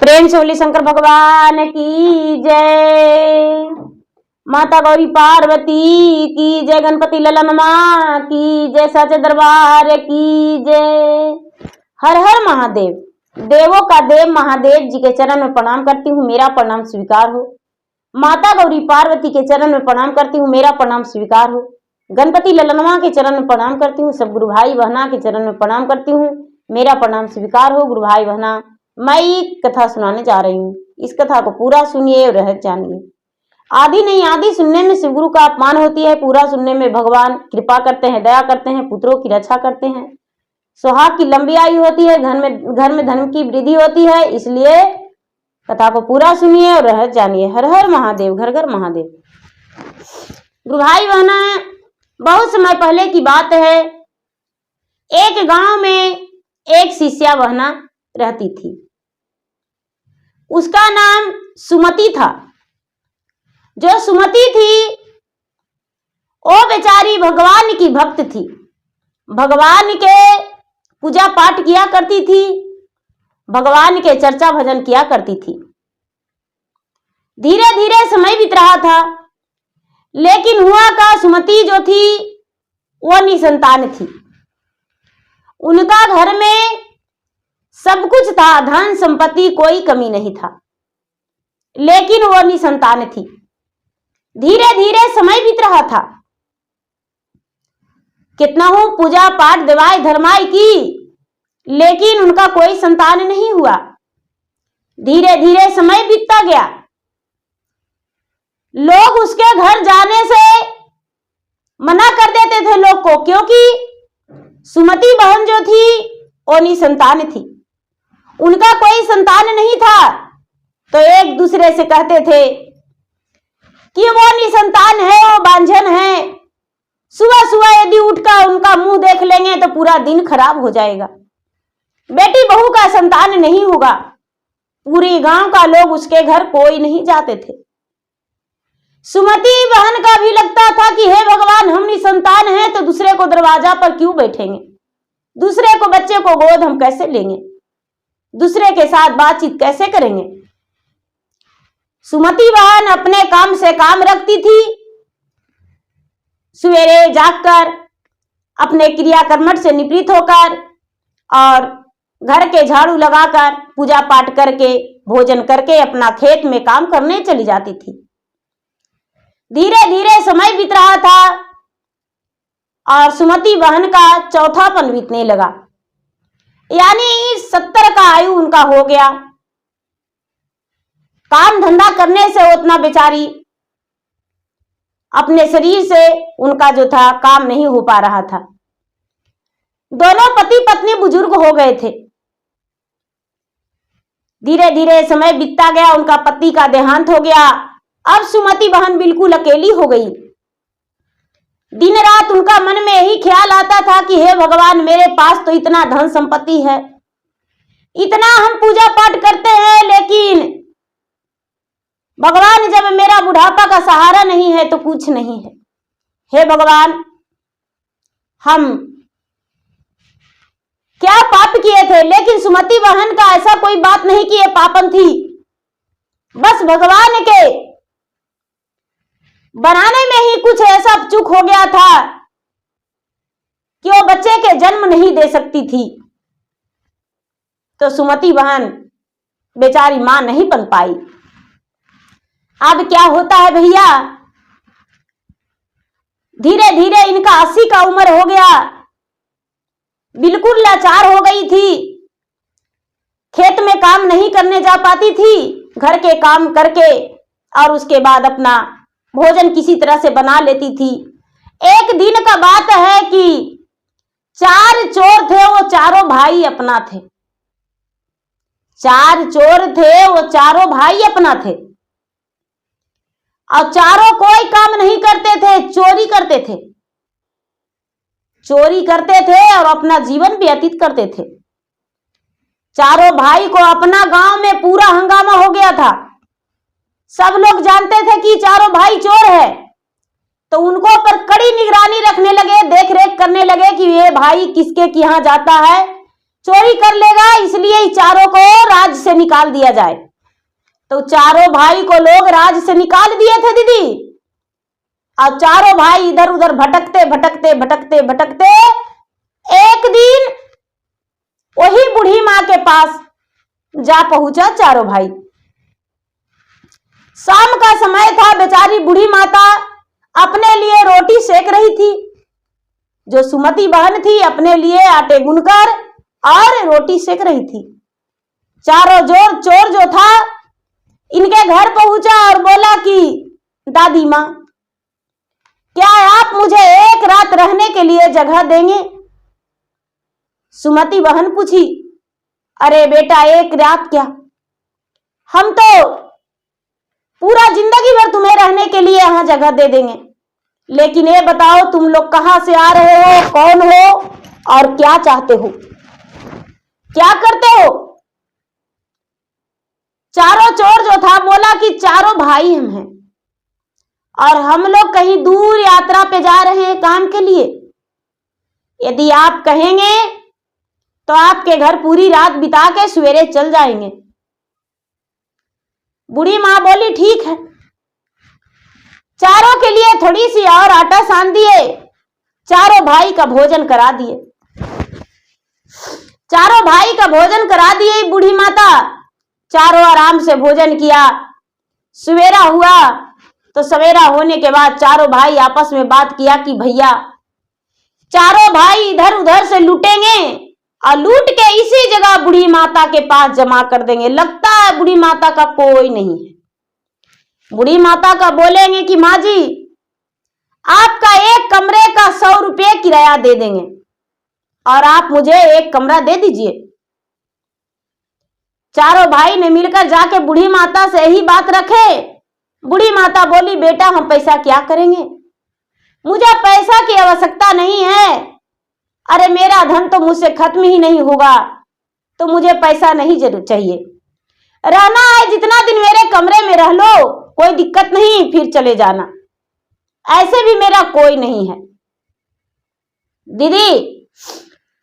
प्रेम से बोली शंकर भगवान की जय। माता गौरी पार्वती की जय। गणपति ललन माँ की जय। सच्चे दरबार की जय। हर हर महादेव। देवों का देव महादेव जी के चरण में प्रणाम करती हूँ, मेरा प्रणाम स्वीकार हो। माता गौरी पार्वती के चरण में प्रणाम करती हूँ, मेरा प्रणाम स्वीकार हो। गणपति ललन माँ के चरण में प्रणाम करती हूँ। सब गुरु भाई बहना के चरण में प्रणाम करती हूँ, मेरा प्रणाम स्वीकार हो। गुरु भाई बहना, मैं एक कथा सुनाने जा रही हूँ। इस कथा को पूरा सुनिए और रह जानिए। आदि नहीं आदि सुनने में शिव गुरु का अपमान होती है, पूरा सुनने में भगवान कृपा करते हैं, दया करते हैं, पुत्रों की रक्षा करते हैं, सुहाग की लंबी आयु होती है, घर में धन की वृद्धि होती है। इसलिए कथा को पूरा सुनिए और रह जानिए। हर हर महादेव, घर घर महादेव। गुरु भाई बहना, बहुत समय पहले की बात है। एक गांव में एक शिष्या बहना रहती थी। उसका नाम सुमति था। जो सुमति थी वो बेचारी भगवान की भक्त थी, भगवान के पूजा पाठ किया करती थी, भगवान के चर्चा भजन किया करती थी। धीरे धीरे समय बीत रहा था, लेकिन हुआ का सुमति जो थी वो निसंतान थी। उनका घर में सब कुछ था, धन संपत्ति कोई कमी नहीं था, लेकिन वो निसंतान थी। धीरे धीरे समय बीत रहा था। कितना हो पूजा पाठ देवाई धर्माई की, लेकिन उनका कोई संतान नहीं हुआ। धीरे धीरे समय बीतता गया। लोग उसके घर जाने से मना कर देते थे लोग को, क्योंकि सुमति बहन जो थी वो निसंतान थी, उनका कोई संतान नहीं था। तो एक दूसरे से कहते थे कि वो निसंतान है, वो बांझन है, सुबह सुबह यदि उठकर उनका मुंह देख लेंगे तो पूरा दिन खराब हो जाएगा, बेटी बहू का संतान नहीं होगा। पूरे गांव का लोग उसके घर कोई नहीं जाते थे। सुमति बहन का भी लगता था कि हे भगवान, हम निसंतान हैं तो दूसरे को दरवाजा पर क्यों बैठेंगे, दूसरे को बच्चे को गोद हम कैसे लेंगे, दूसरे के साथ बातचीत कैसे करेंगे। सुमति बहन अपने काम से काम रखती थी। सवेरे जागकर अपने क्रिया कर्मठ से निवृत्त होकर और घर के झाड़ू लगाकर पूजा पाठ करके भोजन करके अपना खेत में काम करने चली जाती थी। धीरे धीरे समय बीत रहा था और सुमति बहन का चौथापन बीतने लगा, यानी 70 का आयु उनका हो गया। काम धंधा करने से उतना बेचारी अपने शरीर से उनका जो था काम नहीं हो पा रहा था। दोनों पति पत्नी बुजुर्ग हो गए थे। धीरे धीरे समय बीतता गया, उनका पति का देहांत हो गया। अब सुमति बहन बिल्कुल अकेली हो गई। दिन रात उनका मन में यही ख्याल आता था कि हे भगवान, मेरे पास तो इतना धन संपत्ति है, इतना हम पूजा पाठ करते हैं, लेकिन भगवान जब मेरा बुढ़ापा का सहारा नहीं है तो कुछ नहीं है। हे भगवान, हम क्या पाप किए थे। लेकिन सुमति बहन का ऐसा कोई बात नहीं कि ये पापन थी, बस भगवान के बनाने में ही कुछ ऐसा चूक हो गया था कि वो बच्चे के जन्म नहीं दे सकती थी। तो सुमति बहन बेचारी मां नहीं बन पाई। अब क्या होता है भैया, धीरे धीरे इनका 80 का उम्र हो गया, बिल्कुल लाचार हो गई थी, खेत में काम नहीं करने जा पाती थी, घर के काम करके और उसके बाद अपना भोजन किसी तरह से बना लेती थी। एक दिन का बात है कि 4 चोर थे, वो चारों भाई अपना थे। 4 चोर थे, वो चारों भाई अपना थे और चारों कोई काम नहीं करते थे, चोरी करते थे। चोरी करते थे और अपना जीवन व्यतीत करते थे। चारों भाई को अपना गांव में पूरा हंगामा हो गया था। सब लोग जानते थे कि चारों भाई चोर है, तो उनको पर कड़ी निगरानी रखने लगे, देख रेख करने लगे कि ये भाई किसके यहाँ जाता है, चोरी कर लेगा, इसलिए इन चारों को राज्य से निकाल दिया जाए। तो चारों भाई को लोग राज्य से निकाल दिए थे दीदी। अब चारों भाई इधर उधर भटकते भटकते भटकते भटकते एक दिन वही बूढ़ी मां के पास जा पहुंचा चारों भाई। शाम का समय था, बेचारी बूढ़ी माता अपने लिए रोटी सेक रही थी। जो सुमति बहन थी अपने लिए आटे गूंथकर और रोटी सेक रही थी। चारों चोर जो था इनके घर पहुंचा और बोला कि दादी माँ, क्या आप मुझे एक रात रहने के लिए जगह देंगे? सुमति बहन पूछी, अरे बेटा एक रात क्या, हम तो पूरा जिंदगी भर तुम्हें रहने के लिए यहां जगह दे देंगे। लेकिन ये बताओ तुम लोग कहां से आ रहे हो, कौन हो और क्या चाहते हो, क्या करते हो? चारों चोर जो था बोला कि चारों भाई हम हैं और हम लोग कहीं दूर यात्रा पे जा रहे हैं काम के लिए। यदि आप कहेंगे तो आपके घर पूरी रात बिता के सवेरे चल जाएंगे। बूढ़ी मां बोली ठीक है। चारों के लिए थोड़ी सी और आटा सान दिए, चारों भाई का भोजन करा दिए। चारों भाई का भोजन करा दिए बूढ़ी माता। चारों आराम से भोजन किया। सवेरा हुआ तो सवेरा होने के बाद चारों भाई आपस में बात किया कि भैया चारों भाई इधर उधर से लूटेंगे और लूट के इसी जगह बूढ़ी माता के पास जमा कर देंगे। लगता है बूढ़ी माता का कोई नहीं है। बूढ़ी माता का बोलेंगे कि माँ जी आपका एक कमरे का 100 रुपये किराया दे देंगे और आप मुझे एक कमरा दे दीजिए। चारों भाई ने मिलकर जाके बूढ़ी माता से यही बात रखे। बूढ़ी माता बोली बेटा हम पैसा क्या करेंगे, मुझे पैसा की आवश्यकता नहीं है। अरे मेरा धन तो मुझसे खत्म ही नहीं होगा, तो मुझे पैसा नहीं जरूर चाहिए। रहना है जितना दिन मेरे कमरे में रह लो, कोई दिक्कत नहीं, फिर चले जाना। ऐसे भी मेरा कोई नहीं है। दीदी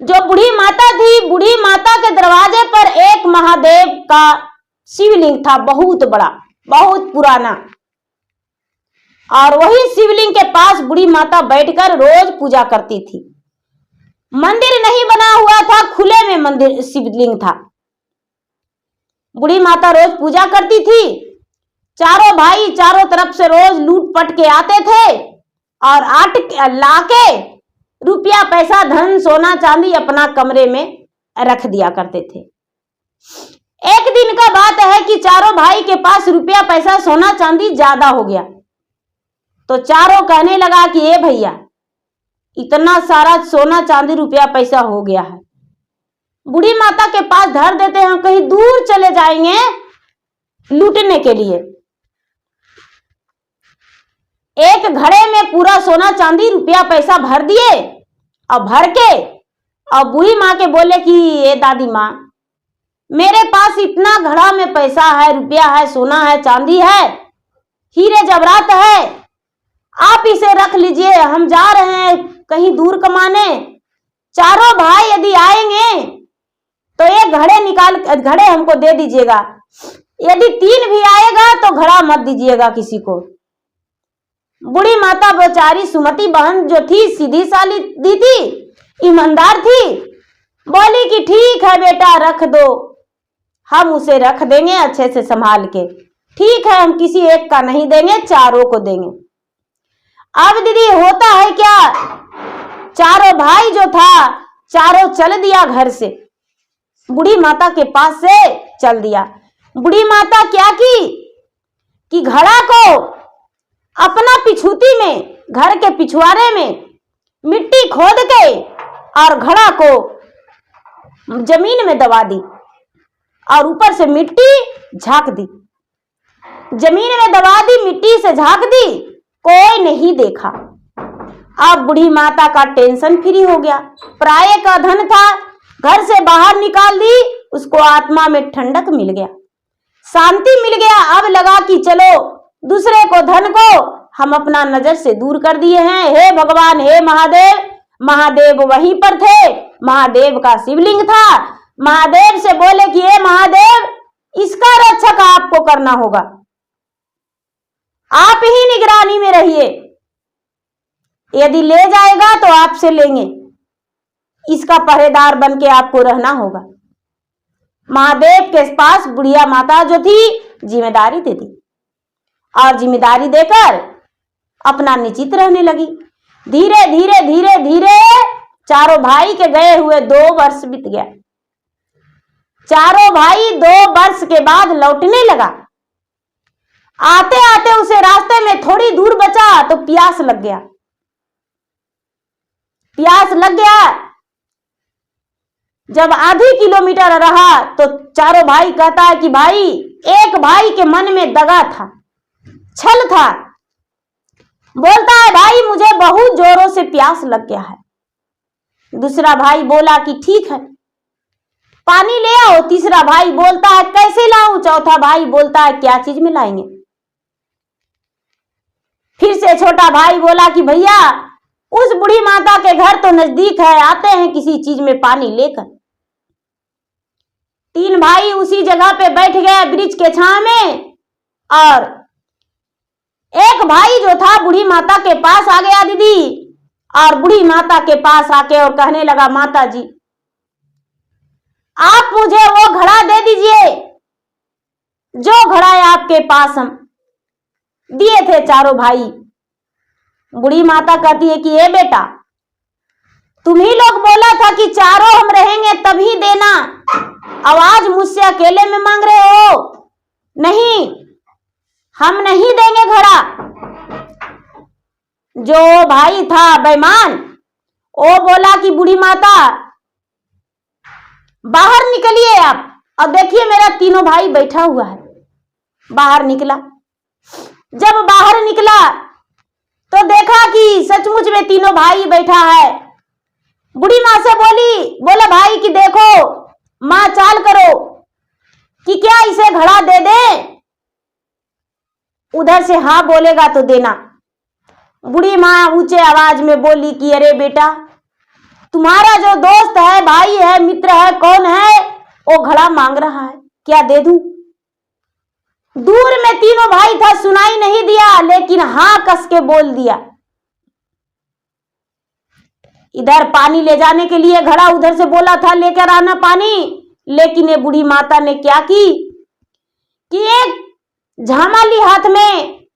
जो बूढ़ी माता थी, बूढ़ी माता के दरवाजे पर एक महादेव का शिवलिंग था, बहुत बड़ा, बहुत पुराना। और वही शिवलिंग के पास बूढ़ी माता बैठकर रोज पूजा करती थी। मंदिर नहीं बना हुआ था, खुले में मंदिर शिवलिंग था। बूढ़ी माता रोज पूजा करती थी। चारों भाई चारों तरफ से रोज लूट पट के आते थे और लाके रुपया पैसा धन सोना चांदी अपना कमरे में रख दिया करते थे। एक दिन का बात है कि चारों भाई के पास रुपया पैसा सोना चांदी ज्यादा हो गया। तो चारों कहने लगा कि ए भैया इतना सारा सोना चांदी रुपया पैसा हो गया है, बूढ़ी माता के पास धर देते हैं, कहीं दूर चले जाएंगे लूटने के लिए। एक घड़े में पूरा सोना चांदी रुपया पैसा भर दिए और भर के और बूढ़ी माँ के बोले कि ये दादी माँ मेरे पास इतना घड़ा में पैसा है, रुपया है, सोना है, चांदी है, हीरे जवाहरात है, आप इसे रख लीजिए, हम जा रहे हैं कहीं दूर कमाने। चारों भाई यदि आएंगे तो एक घड़े हमको दे दीजिएगा, यदि 3 भी आएगा तो घड़ा मत दीजिएगा किसी को। बूढ़ी माता बेचारी सुमति बहन जो थी सीधी साली दी थी, ईमानदार थी, बोली कि ठीक है बेटा रख दो, हम उसे रख देंगे अच्छे से संभाल के। ठीक है हम किसी एक का नहीं देंगे, चारों को देंगे। अब दीदी होता है क्या, चारों भाई जो था चारों चल दिया घर से, बूढ़ी माता के पास से चल दिया। बूढ़ी माता क्या की कि घड़ा को अपना पिछूती में, घर के पिछवाड़े में मिट्टी खोद के और घड़ा को जमीन में दबा दी और ऊपर से मिट्टी झाँक दी। जमीन में दबा दी, मिट्टी से झाँक दी, कोई नहीं देखा। अब बूढ़ी माता का टेंशन फ्री हो गया। पराये का धन था, घर से बाहर निकाल दी, उसको आत्मा में ठंडक मिल गया, शांति मिल गया। अब लगा कि चलो दूसरे को धन को हम अपना नजर से दूर कर दिए हैं। हे भगवान, हे महादेव, महादेव वहीं पर थे, महादेव का शिवलिंग था। महादेव से बोले कि हे महादेव, इसका रक्षक आपको करना होगा, आप ही निगरानी में रहिए, यदि ले जाएगा तो आपसे लेंगे, इसका पहरेदार बन के आपको रहना होगा। महादेव के पास बुढ़िया माता जो थी जिम्मेदारी दे दी और जिम्मेदारी देकर अपना निश्चित रहने लगी। धीरे धीरे धीरे धीरे चारों भाई के गए हुए 2 वर्ष बीत गया। चारों भाई 2 वर्ष के बाद लौटने लगा। आते आते उसे रास्ते में थोड़ी दूर बचा तो प्यास लग गया। प्यास लग गया, जब आधी किलोमीटर रहा तो चारों भाई कहता है कि भाई, एक भाई के मन में दगा था, छल था, बोलता है भाई मुझे बहुत जोरों से प्यास लग गया है। दूसरा भाई बोला कि ठीक है पानी ले आओ। तीसरा भाई बोलता है कैसे लाऊं। चौथा भाई बोलता है क्या चीज में लाएंगे। फिर से छोटा भाई बोला कि भैया उस बूढ़ी माता के घर तो नजदीक है, आते हैं किसी चीज में पानी लेकर। 3 भाई उसी जगह पे बैठ गए वृक्ष के छांव में, और एक भाई जो था बूढ़ी माता के पास आ गया दीदी, और बूढ़ी माता के पास आके और कहने लगा माता जी आप मुझे वो घड़ा दे दीजिए जो घड़ा आपके पास हम दिए थे चारों भाई। बूढ़ी माता कहती है कि ए बेटा, तुम ही लोग बोला था कि चारों हम रहेंगे तभी देना, आवाज मुझसे अकेले में मांग रहे हो। नहीं, हम नहीं देंगे घड़ा। जो भाई था बेईमान, वो बोला कि बूढ़ी माता बाहर निकलिए आप, अब देखिए मेरा तीनों भाई बैठा हुआ है। बाहर निकला। जब बाहर निकला तो देखा कि सचमुच में तीनों भाई बैठा है। बूढ़ी माँ से बोला भाई कि देखो माँ चाल करो कि क्या इसे घड़ा दे दे। उधर से हाँ बोलेगा तो देना। बूढ़ी माँ ऊंचे आवाज में बोली कि अरे बेटा, तुम्हारा जो दोस्त है, भाई है, मित्र है, कौन है, वो घड़ा मांग रहा है, क्या दे दूं। दूर में तीनों भाई था, सुनाई नहीं दिया, लेकिन हाँ कस के बोल दिया। इधर पानी ले जाने के लिए घड़ा उधर से बोला था लेकर आना पानी, लेकिन ये बूढ़ी माता ने क्या की कि एक झामा ली हाथ में,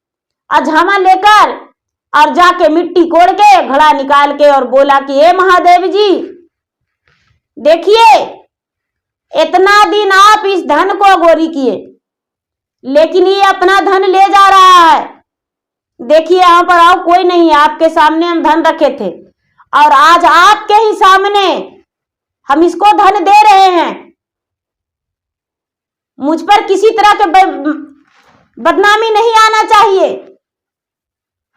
और झामा लेकर और जाके मिट्टी कोड़ के घड़ा निकाल के और बोला कि हे महादेव जी देखिए, इतना दिन आप इस धन को अगोरी किए, लेकिन ये अपना धन ले जा रहा है। देखिए यहां पर आओ, कोई नहीं, आपके सामने हम धन रखे थे और आज आपके ही सामने हम इसको धन दे रहे हैं। मुझ पर किसी तरह के बदनामी नहीं आना चाहिए।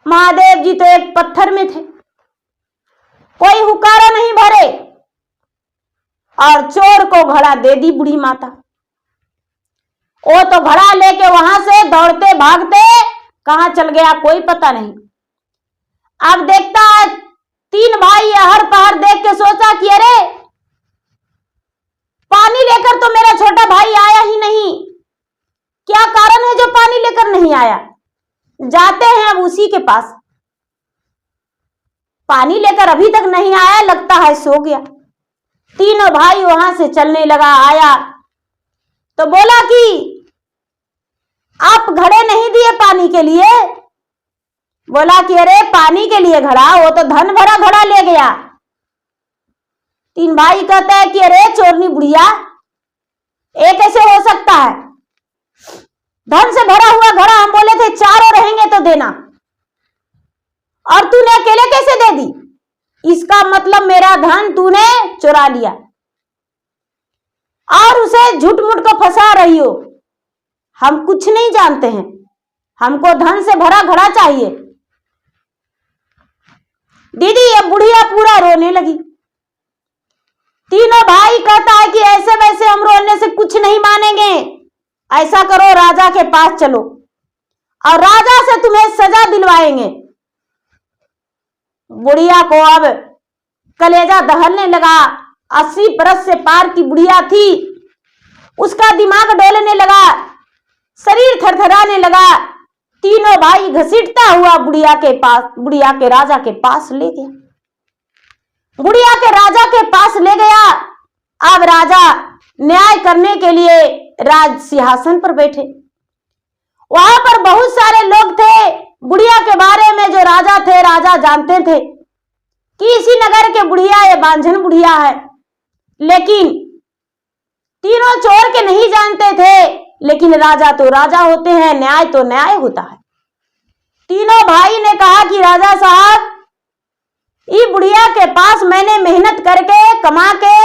महादेव जी तो एक पत्थर में थे, कोई हुकारा नहीं भरे, और चोर को घड़ा दे दी बूढ़ी माता। वो तो घड़ा लेके वहां से दौड़ते भागते कहां चल गया कोई पता नहीं। अब देखता है 3 भाई हर पहर देख के सोचा कि अरे पानी लेकर तो मेरा छोटा भाई आया ही नहीं, क्या कारण है जो पानी लेकर नहीं आया। जाते हैं अब उसी के पास, पानी लेकर अभी तक नहीं आया, लगता है सो गया। तीनों भाई वहां से चलने लगा, आया तो बोला कि आप घड़े नहीं दिए पानी के लिए। बोला कि अरे पानी के लिए घड़ा, वो तो धन भरा घड़ा ले गया। 3 भाई कहते हैं कि अरे चोरनी बुढ़िया, ये कैसे हो सकता है, धन से भरा हुआ घड़ा हम बोले थे चारों रहेंगे तो देना, और तूने अकेले कैसे दे दी। इसका मतलब मेरा धन तूने चुरा लिया और उसे झूठ मूठ को फंसा रही हो। हम कुछ नहीं जानते हैं, हमको धन से भरा घड़ा चाहिए। दीदी ये बुढ़िया पूरा रोने लगी। तीनों भाई कहता है कि ऐसे वैसे हम रोने से कुछ नहीं मानेंगे, ऐसा करो राजा के पास चलो और राजा से तुम्हें सजा दिलवाएंगे। बुढ़िया को अब कलेजा दहलने लगा। 80 बरस से पार की बुढ़िया थी, उसका दिमाग डोलने लगा, शरीर थरथराने लगा। तीनों भाई घसीटता हुआ बुढ़िया के राजा के पास ले गया। बुढ़िया के राजा के पास ले गया। अब राजा न्याय करने के लिए राज सिंहासन पर बैठे। वहां पर बहुत सारे लोग थे। बुढ़िया के बारे में जो राजा थे, राजा जानते थे कि इसी नगर के बुढ़िया ये बांझन बुढ़िया है, लेकिन तीनों चोर के नहीं जानते थे। लेकिन राजा तो राजा होते हैं, न्याय तो न्याय होता है। तीनों भाई ने कहा कि राजा साहब, ये बुढ़िया के पास मैंने मेहनत करके कमा के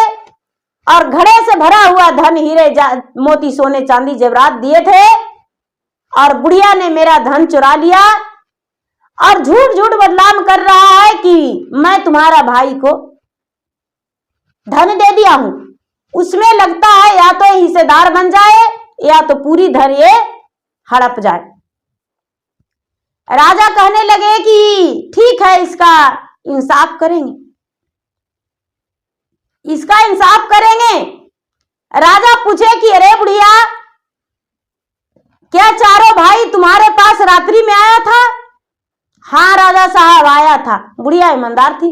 और घड़े से भरा हुआ धन, हीरे मोती सोने चांदी जेवरात दिए थे, और बुढ़िया ने मेरा धन चुरा लिया और झूठ झूठ बदनाम कर रहा है कि मैं तुम्हारा भाई को धन दे दिया हूं। उसमें लगता है या तो हिस्सेदार बन जाए या तो पूरी धन ये हड़प जाए। राजा कहने लगे कि ठीक है, इसका इंसाफ करेंगे, इसका इंसाफ करेंगे। राजा पूछे कि अरे बुढ़िया, क्या चारों भाई तुम्हारे पास रात्रि में आया था? हाँ राजा साहब आया था। बुढ़िया ईमानदार थी।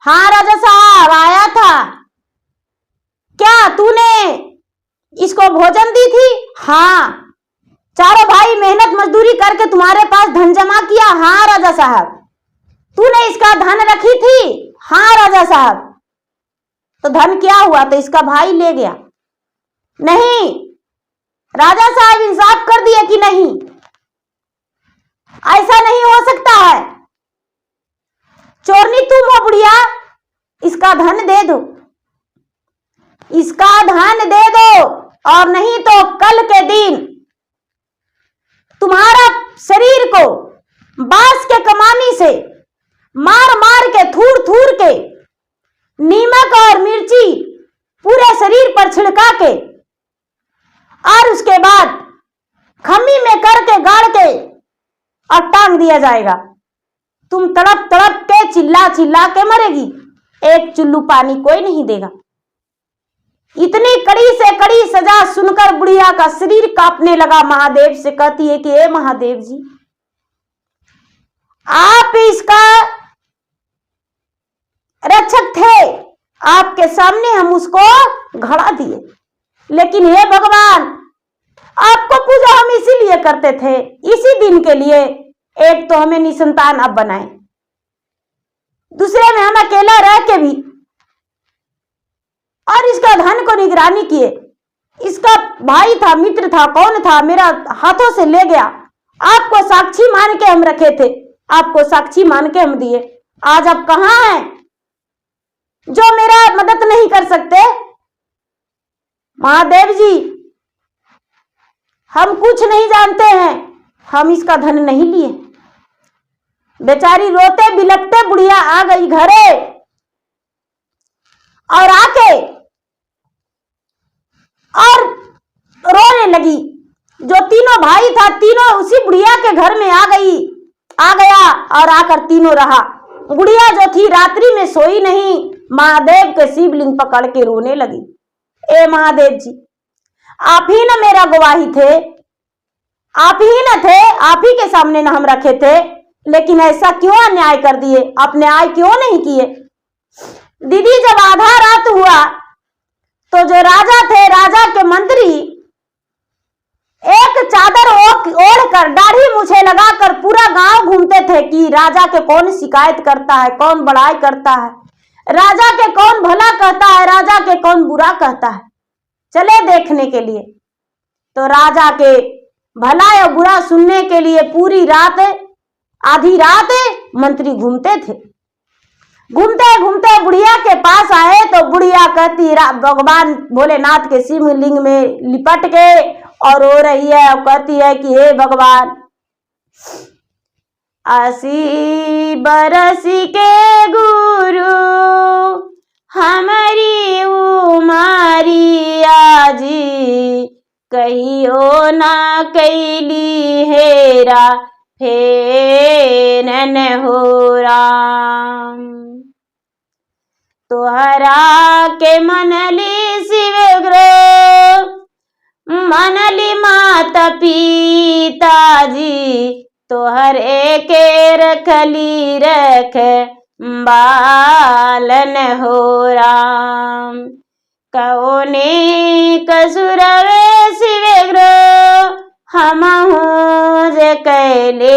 हाँ राजा साहब आया था। क्या तूने इसको भोजन दी थी? हाँ। चारों भाई मेहनत मजदूरी करके तुम्हारे पास धन जमा किया? हाँ राजा साहब। तूने इसका धन रखी थी? हाँ राजा साहब। तो धन क्या हुआ? तो इसका भाई ले गया। नहीं राजा साहब, इंसाफ कर दिए कि नहीं? ऐसा नहीं हो सकता है। चोरनी तुम हो बुढ़िया, इसका धन दे दो, इसका धन दे दो, और नहीं तो कल के दिन तुम्हारा शरीर को बांस के कमानी से मार मार के, थूर थूर के, नीमक और मिर्ची पूरे शरीर पर छिड़का के, और उसके बाद खम्मी में करके गाड़ के और टांग दिया जाएगा। तुम तड़प तड़प के चिल्ला चिल्ला के मरेगी। एक चुल्लू पानी कोई नहीं देगा। इतनी कड़ी से कड़ी सजा सुनकर बुढ़िया का शरीर कांपने लगा। महादेव से कहती है कि हे महादेव जी, आप इसका रक्षक थे, आपके सामने हम उसको घड़ा दिए, लेकिन हे भगवान, आपको पूजा हम इसीलिए करते थे, इसी दिन के लिए। एक तो हमें निसंतान अब बनाए, दूसरे में हम अकेला रह के भी और इसका धन को निगरानी किए। इसका भाई था, मित्र था, कौन था, मेरा हाथों से ले गया। आपको साक्षी मान के हम रखे थे, आपको साक्षी मान के हम दिए। आज आप कहां हैं जो मेरा मदद नहीं कर सकते? महादेव जी, हम कुछ नहीं जानते हैं, हम इसका धन नहीं लिए। बेचारी रोते बिलखते बुढ़िया आ गई घरे, और आके और रोने लगी। जो तीनों भाई था, तीनों उसी बुढ़िया के घर में आ गया और आकर तीनों रहा। बुढ़िया जो थी रात्रि में सोई नहीं, महादेव के शिवलिंग पकड़ के रोने लगी। ए महादेव जी, आप ही न मेरा गवाही थे, आप ही न थे, आप ही के सामने न हम रखे थे, लेकिन ऐसा क्यों अन्याय कर दिए? आप न्याय क्यों नहीं किए? दीदी, जब आधा रात हुआ तो जो राजा थे, राजा के मंत्री एक चादर ओढ़ कर, दाढ़ी मूछे लगाकर पूरा गांव घूमते थे कि राजा के कौन शिकायत करता है, कौन बड़ाई करता है, राजा के कौन भला कहता है, राजा के कौन बुरा कहता है। चले देखने के लिए। तो राजा के भला या बुरा सुनने के लिए पूरी रात, आधी रात मंत्री घूमते थे। घूमते घूमते बुढ़िया के पास आए तो बुढ़िया कहती, भगवान भोलेनाथ के शिवलिंग में लिपट के और रो रही है और कहती है कि हे भगवान, 80 बरस के गुरु हमारी उमारिया जी, कहियो ना कैली हेरा फेरन हो राम। तोहरा के मनली शिव ग्रह, मनली माता पिता जी, तोहरे के रखली रख बालन हो राम। कौने कसुरवे शिव ग्रह, हमहु जे कैले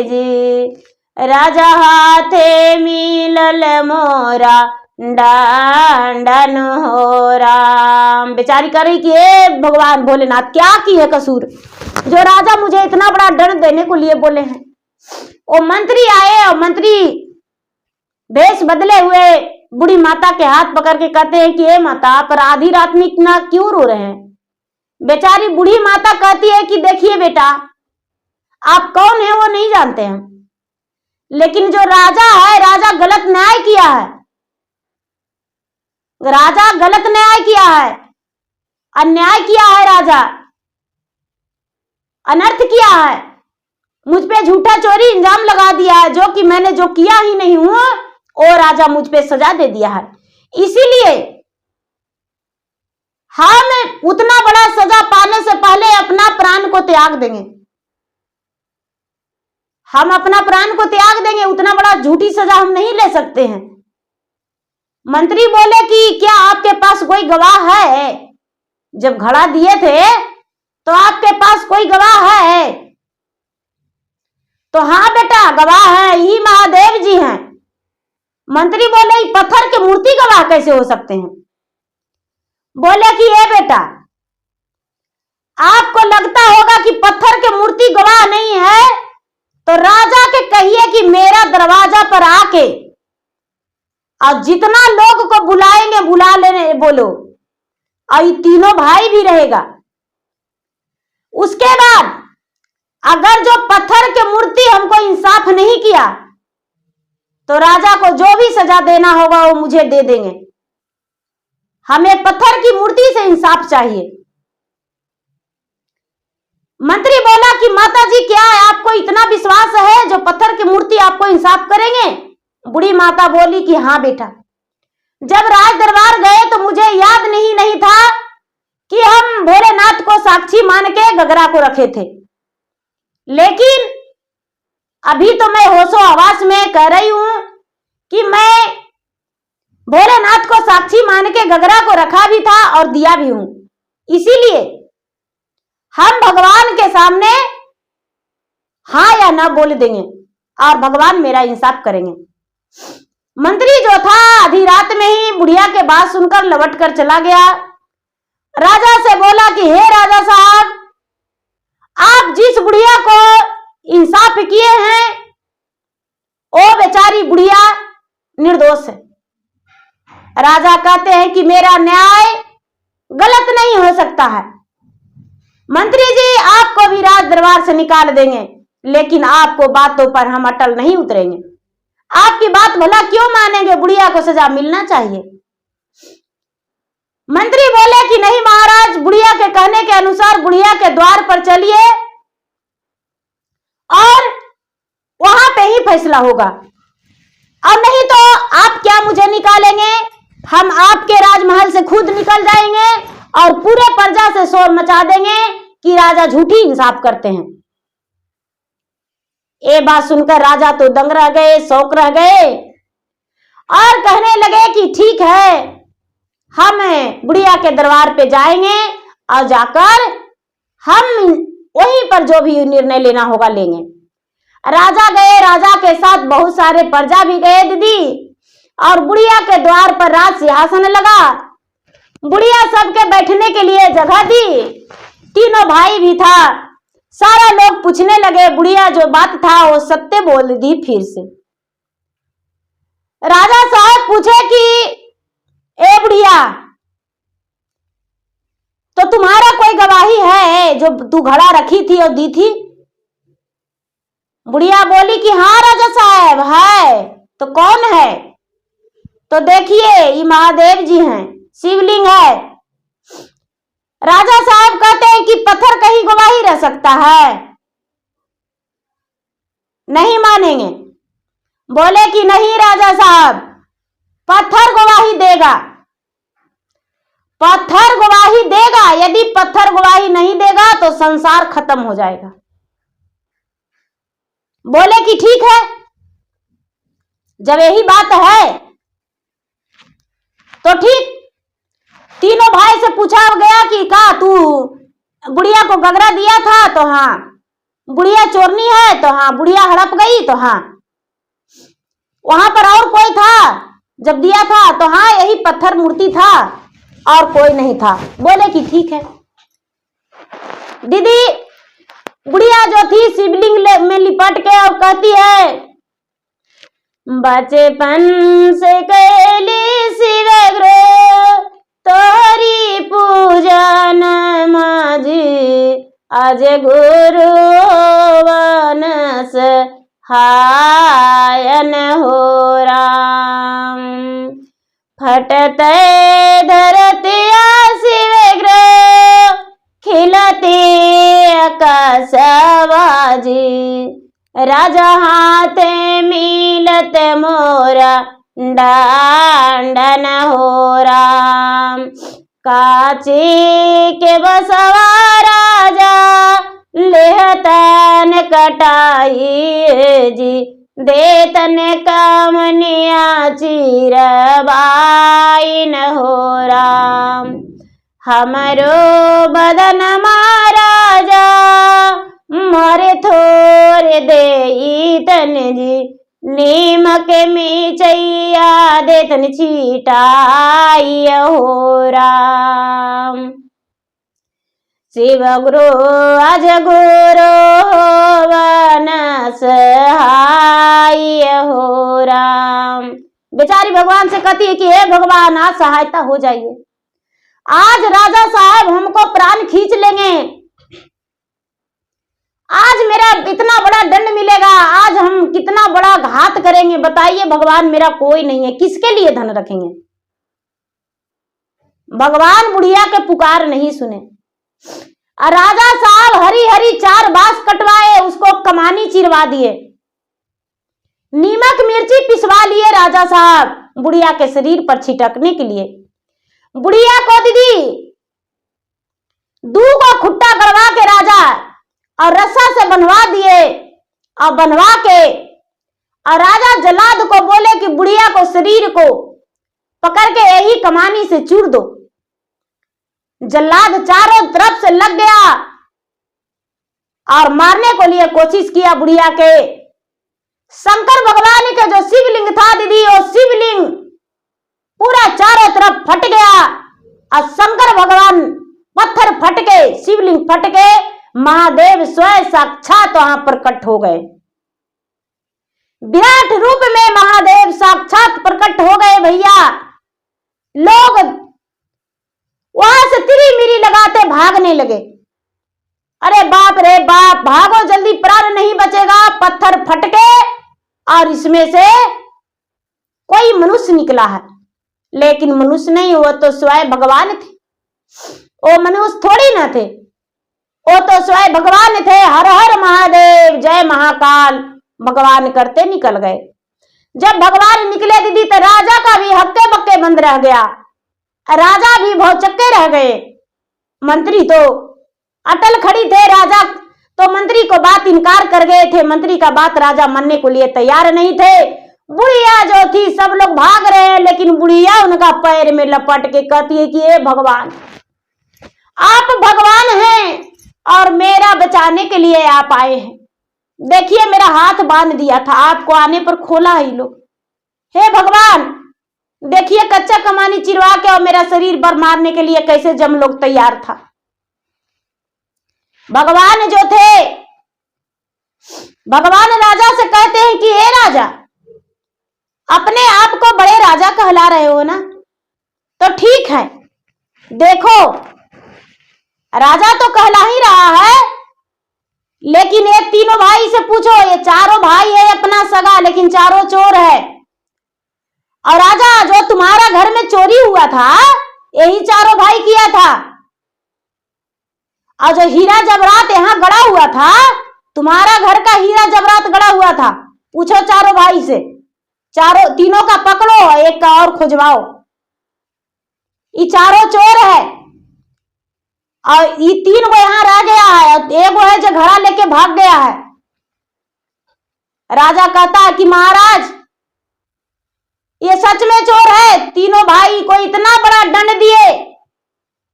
जी, राजा हाथे मिलल मोरा डांडन हो राम। बेचारी कर रही कि हे भगवान भोलेनाथ, क्या की है कसूर जो राजा मुझे इतना बड़ा दंड देने को लिए बोले हैं। वो मंत्री आए और मंत्री भेष बदले हुए बूढ़ी माता के हाथ पकड़ के कहते हैं कि हे माता, आप आधी रात में इतना क्यों रो रहे हैं। बेचारी बूढ़ी माता कहती है कि देखिए बेटा, आप कौन है वो नहीं जानते हैं, लेकिन जो राजा है, राजा गलत न्याय किया है, राजा गलत न्याय किया है, अन्याय किया है, राजा अनर्थ किया है, मुझ पे झूठा चोरी इल्जाम लगा दिया है, जो कि मैंने जो किया ही नहीं हूं, और राजा मुझ पे सजा दे दिया है। इसीलिए हम उतना बड़ा सजा पाने से पहले अपना प्राण को त्याग देंगे, हम अपना प्राण को त्याग देंगे, उतना बड़ा झूठी सजा हम नहीं ले सकते हैं। मंत्री बोले कि क्या आपके पास कोई गवाह है। जब घड़ा दिए थे तो आपके पास कोई गवाह है। तो हाँ बेटा, गवाह है, ही महादेव जी हैं। मंत्री बोले पत्थर के मूर्ति गवाह कैसे हो सकते हैं। बोले कि ये बेटा, आपको लगता होगा कि पत्थर के मूर्ति गवाह नहीं है, तो राजा के कहिए कि मेरा दरवाजा पर आके और जितना लोग को बुलाएंगे बुला लेने बोलो, और ये तीनों भाई भी रहेगा। उसके बाद अगर जो पत्थर के मूर्ति हमको इंसाफ नहीं किया, तो राजा को जो भी सजा देना होगा वो मुझे दे देंगे। हमें पत्थर की मूर्ति से इंसाफ चाहिए। मंत्री बोला कि माता जी, क्या है आपको इतना विश्वास है जो पत्थर की मूर्ति आपको इंसाफ करेंगे। बूढ़ी माता बोली कि हाँ बेटा, जब राज दरबार गए तो मुझे याद नहीं था कि हम भोलेनाथ को साक्षी मान के गगरा को रखे थे, लेकिन अभी तो मैं होशो हवास में कह रही हूं कि मैं भोलेनाथ को साक्षी मान के गगरा को रखा भी था और दिया भी हूं। इसीलिए हम भगवान के सामने हाँ या ना बोल देंगे और भगवान मेरा इंसाफ करेंगे। मंत्री जो था आधी रात में ही बुढ़िया के बात सुनकर लौट कर चला गया। राजा से बोला कि हे राजा साहब, आप जिस बुढ़िया को इंसाफ किए हैं वो बेचारी बुढ़िया निर्दोष है। राजा कहते हैं कि मेरा न्याय गलत नहीं हो सकता है। मंत्री जी, आपको भी राज दरबार से निकाल देंगे, लेकिन आपको बातों पर हम अटल नहीं उतरेंगे। आपकी बात भला क्यों मानेंगे, बुढ़िया को सजा मिलना चाहिए। मंत्री बोले कि नहीं महाराज, बुढ़िया के कहने के अनुसार बुढ़िया के द्वार पर चलिए और वहां पे ही फैसला होगा, और नहीं तो आप क्या मुझे निकालेंगे, हम आपके राजमहल से खुद निकल जाएंगे और पूरे प्रजा से शोर मचा देंगे कि राजा झूठी इंसाफ करते हैं। ये बात सुनकर राजा तो दंग रह गए, शौक रह गए और कहने लगे कि ठीक है, हम बुढ़िया के दरबार पे जाएंगे और जाकर हम वहीं पर जो भी निर्णय लेना होगा लेंगे। राजा गए, राजा के साथ बहुत सारे प्रजा भी गए दीदी, और बुढ़िया के द्वार पर राज सिंहासन लगा। बुढ़िया सबके बैठने के लिए जगह दी, तीनों भाई भी था। सारा लोग पूछने लगे, बुढ़िया जो बात था वो सत्य बोल दी फिर से। राजा साहब पूछे कि ए बुढ़िया, तो तुम्हारा कोई गवाही है जो तू घड़ा रखी थी और दी थी। बुढ़िया बोली कि हाँ राजा साहब है। तो कौन है। तो देखिए ये महादेव जी हैं, शिवलिंग है। राजा साहब कहते हैं कि पत्थर कहीं गवाही रह सकता है, नहीं मानेंगे। बोले कि नहीं राजा साहब, पत्थर गवाही देगा, पत्थर गवाही देगा। यदि पत्थर गवाही नहीं देगा तो संसार खत्म हो जाएगा। बोले कि ठीक है। जब यही बात है तो ठीक, तीनों भाई से पूछा गया कि का तू बुढ़िया को गगरा दिया था? तो हाँ। बुढ़िया चोरनी है? तो हाँ। बुढ़िया हड़प गई? तो हाँ। वहां पर और कोई था जब दिया था? तो हाँ, यही पत्थर मूर्ति था और कोई नहीं था। बोले कि ठीक है। दीदी बुढ़िया जो थी शिवलिंग में लिपट के और कहती है, बचपन से कैली शिव गृह तोरी पूजन माझी, आज गुरु वनस हायन हो राम। फटते धरतिया शिव गृह खिलते आकाशबाजी, राजा हाथे मिलत मोरा डांडन हो राम। काची के बसवा राजा लेहतन कटाई जी, देतन कामनिया चिरबाई न हो राम। हमरो बदन महाराजा मारे थोर दे तन जी, नीमक मिचैया देतन छीटाई हो राम। शिव गुरु आज गुरु वनस हाय हो राम। बेचारी भगवान से कहती है कि हे भगवान आज सहायता हो जाइए, आज राजा साहब हमको प्राण खींच लेंगे, आज मेरा इतना बड़ा दंड मिलेगा, आज हम कितना बड़ा घात करेंगे। बताइए भगवान, मेरा कोई नहीं है, किसके लिए धन रखेंगे? भगवान बुढ़िया के पुकार नहीं सुने। राजा साहब हरी हरी 4 बांस कटवाए, उसको कमानी चिरवा दिए, नीमक मिर्ची पिसवा लिए राजा साहब बुढ़िया के शरीर पर छिटकने के लिए। बुढ़िया को दीदी दूध को खुट्टा करवा के राजा और रस्सा से बनवा दिए, और बनवा के और राजा जल्लाद को बोले कि बुढ़िया को शरीर को पकड़ के यही कमानी से चूर दो। जल्लाद चारों तरफ से लग गया और मारने को लिए कोशिश किया बुढ़िया के। शंकर भगवान के जो शिवलिंग था दीदी, वो शिवलिंग पूरा चारों तरफ फट गया और शंकर भगवान पत्थर फट के, शिवलिंग फट के महादेव स्वयं साक्षात वहां प्रकट हो गए। विराट रूप में महादेव साक्षात प्रकट हो गए। भैया लोग वहां से तिरी मिरी लगाते भागने लगे। अरे बाप रे बाप, भागो जल्दी, प्राण नहीं बचेगा। पत्थर फट के और इसमें से कोई मनुष्य निकला है, लेकिन मनुष्य नहीं, वो तो स्वयं भगवान थे। वो मनुष्य थोड़ी ना थे, वो तो स्वयं भगवान थे। हर हर महादेव, जय महाकाल भगवान करते निकल गए। जब भगवान निकले दीदी तो राजा का भी हक्के बक्के बंद रह गया, राजा भी भौचक्के रह गए। मंत्री तो अटल खड़ी थे, राजा तो मंत्री को बात इनकार कर गए थे। मंत्री का बात राजा मानने को लिए तैयार नहीं थे। बुढ़िया जो थी, सब लोग भाग रहे हैं, लेकिन बुढ़िया उनका पैर में लपट के कहती है कि हे भगवान, आप भगवान हैं और मेरा बचाने के लिए आप आए हैं। देखिए मेरा हाथ बांध दिया था, आपको आने पर खोला ही लो। हे भगवान देखिए, कच्चा कमानी चिरवा के और मेरा शरीर पर मारने के लिए कैसे जम लोग तैयार था। भगवान जो थे, भगवान राजा से कहते हैं कि हे राजा, अपने आप को बड़े राजा कहला रहे हो ना, तो ठीक है, देखो राजा तो कहला ही रहा है, लेकिन ये तीनों भाई से पूछो, ये चारों भाई है अपना सगा, लेकिन चारों चोर है। और राजा जो तुम्हारा घर में चोरी हुआ था, यही चारों भाई किया था। और जो हीरा जवरात यहाँ गड़ा हुआ था, तुम्हारा घर का हीरा जवरात गड़ा हुआ था, पूछो चारों भाई से। तीनों का पकड़ो, एक का और खुजवाओ। ये चारों चोर है और ये 3 को यहां रह गया है, एक वो है जो घड़ा लेके भाग गया है। राजा कहता है कि महाराज ये सच में चोर है। तीनों भाई को इतना बड़ा दंड दिए,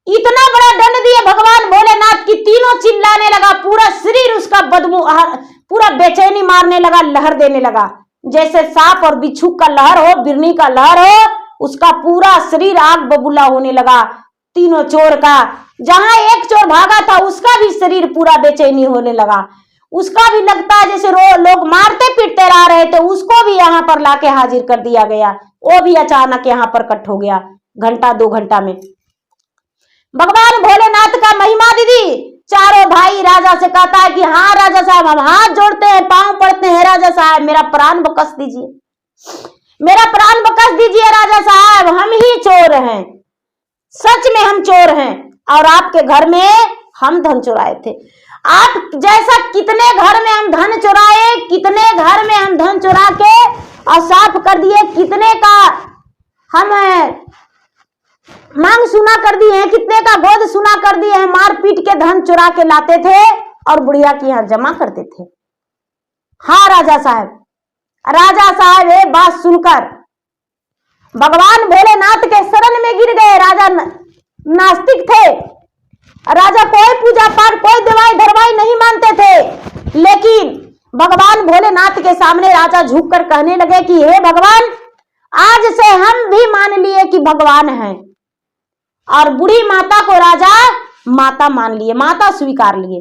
इतना बड़ा दंड दिए भगवान भोलेनाथ की, तीनों चिल्लाने लगा, पूरा शरीर उसका बदबू, पूरा बेचैनी मारने लगा, लहर देने लगा, जैसे सांप और बिच्छू का लहर हो, बिरनी का लहर हो, उसका पूरा शरीर आग बबूला होने लगा तीनों चोर का। जहां एक चोर भागा था उसका भी शरीर पूरा बेचैनी होने लगा, उसका भी लगता है जैसे लोग मारते पीटते रह रहे थे, उसको भी यहाँ पर लाके हाजिर कर दिया गया। वो भी अचानक यहाँ पर कट हो गया, घंटा 2 घंटा में। भगवान भोलेनाथ का महिमा दीदी। चारों भाई राजा से कहता है कि हाँ राजा साहब, हम हाथ जोड़ते हैं, पांव पड़ते हैं, राजा साहब मेरा प्राण बकस दीजिए, मेरा प्राण बकस दीजिए राजा साहब, हम ही चोर हैं, सच में हम चोर हैं और आपके घर में हम धन चुराए थे। आप जैसा कितने घर में हम धन चुराए, कितने घर में हम धन चुरा के और साफ कर दिए, कितने का हम मांग सुना कर दिए हैं, कितने का गोद सुना कर दिए हैं, मार पीट के धन चुरा के लाते थे और बुढ़िया के यहाँ जमा करते थे। हाँ राजा साहब, राजा साहब ये बात सुनकर भगवान भोलेनाथ के शरण में गिर गए। राजा नास्तिक थे, राजा कोई पूजा पाठ, कोई दवाई धरवाई नहीं मानते थे, लेकिन भगवान भोलेनाथ के सामने राजा झुककर कहने लगे कि हे भगवान, आज से हम भी मान लिए कि भगवान हैं। और बूढ़ी माता को राजा माता मान लिए, माता स्वीकार लिए।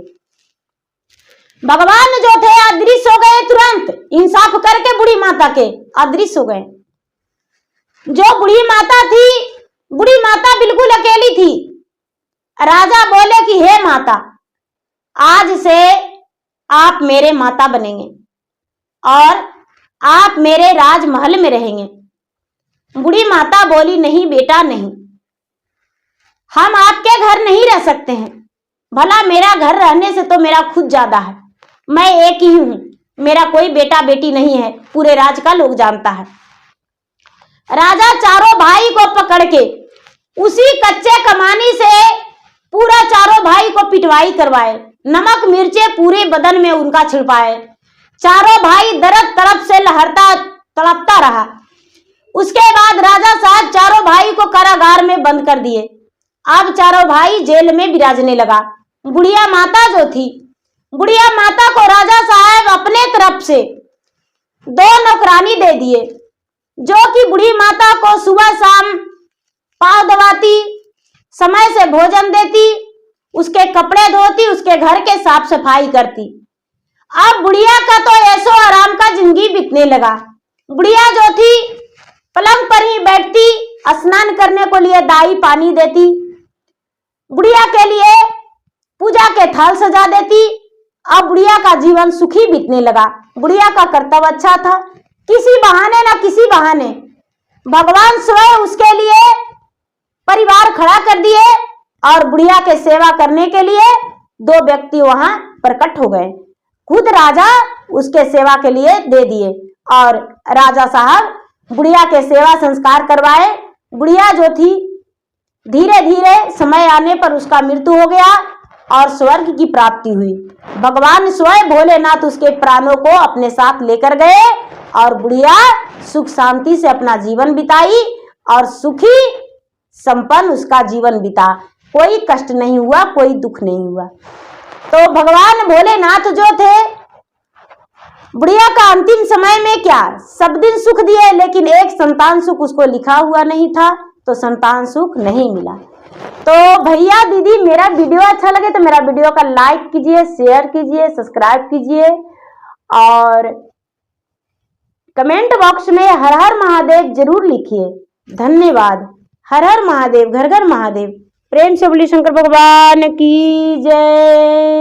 भगवान जो थे अदृश्य हो गए, तुरंत इंसाफ करके बूढ़ी माता के अदृश्य हो गए। जो बूढ़ी माता थी, बूढ़ी माता बिल्कुल अकेली थी। राजा बोले कि हे माता, आज से आप मेरे माता बनेंगे और आप मेरे राजमहल में रहेंगे। बूढ़ी माता बोली नहीं बेटा नहीं, हम आपके घर नहीं रह सकते हैं, भला मेरा घर रहने से तो मेरा खुद ज्यादा है, मैं एक ही हूं, मेरा कोई बेटा बेटी नहीं है, पूरे राज का लोग जानता है। राजा चारों भाई को पकड़ के उसी कच्चे कमानी से पूरा चारों भाई को पिटवाई करवाए, नमक मिर्चे पूरे बदन में उनका छिड़पाए। चारों भाई दर्द तड़प से लहरता तड़पता रहा। उसके बाद राजा साहब चारों भाई को कारागार में बंद कर दिए। अब चारों भाई जेल में विराजने लगा। बुढ़िया माता जो थी, बुढ़िया माता को राजा साहब अपने तरफ से 2 नौकरानी दे दिए, जो कि बुढ़ी माता को सुबह शाम पाँव दबाती, समय से भोजन देती, उसके कपड़े धोती, उसके घर के साफ सफाई करती। अब बुढ़िया का तो ऐसो आराम का जिंदगी बीतने लगा। बुढ़िया जो थी पलंग पर ही बैठती, स्नान करने को लिए दाई पानी देती, बुढ़िया के लिए पूजा के थाल सजा देती। अब बुढ़िया का जीवन सुखी बीतने लगा। बुढ़िया का कर्तव्य अच्छा था, किसी बहाने ना किसी बहाने भगवान स्वयं उसके लिए परिवार खड़ा कर दिए और बुढ़िया के सेवा करने के लिए 2 व्यक्ति वहां प्रकट हो गए। खुद राजा उसके सेवा के लिए दे दिए और राजा साहब बुढ़िया के सेवा संस्कार करवाए। बुढ़िया जो थी धीरे धीरे समय आने पर उसका मृत्यु हो गया और स्वर्ग की प्राप्ति हुई। भगवान स्वयं भोलेनाथ उसके प्राणों को अपने साथ लेकर गए और बुढ़िया सुख शांति से अपना जीवन बिताई और सुखी संपन्न उसका जीवन बिता। कोई कष्ट नहीं हुआ, कोई दुख नहीं हुआ। तो भगवान भोलेनाथ जो थे, बुढ़िया का अंतिम समय में क्या सब दिन सुख दिए, लेकिन एक संतान सुख उसको लिखा हुआ नहीं था, तो संतान सुख नहीं मिला। तो भैया दीदी, मेरा वीडियो अच्छा लगे तो मेरा वीडियो का लाइक कीजिए, शेयर कीजिए, सब्सक्राइब कीजिए और कमेंट बॉक्स में हर हर महादेव जरूर लिखिए। धन्यवाद। हर हर महादेव, घर घर महादेव। प्रेम से बोलिए शंकर भगवान की जय।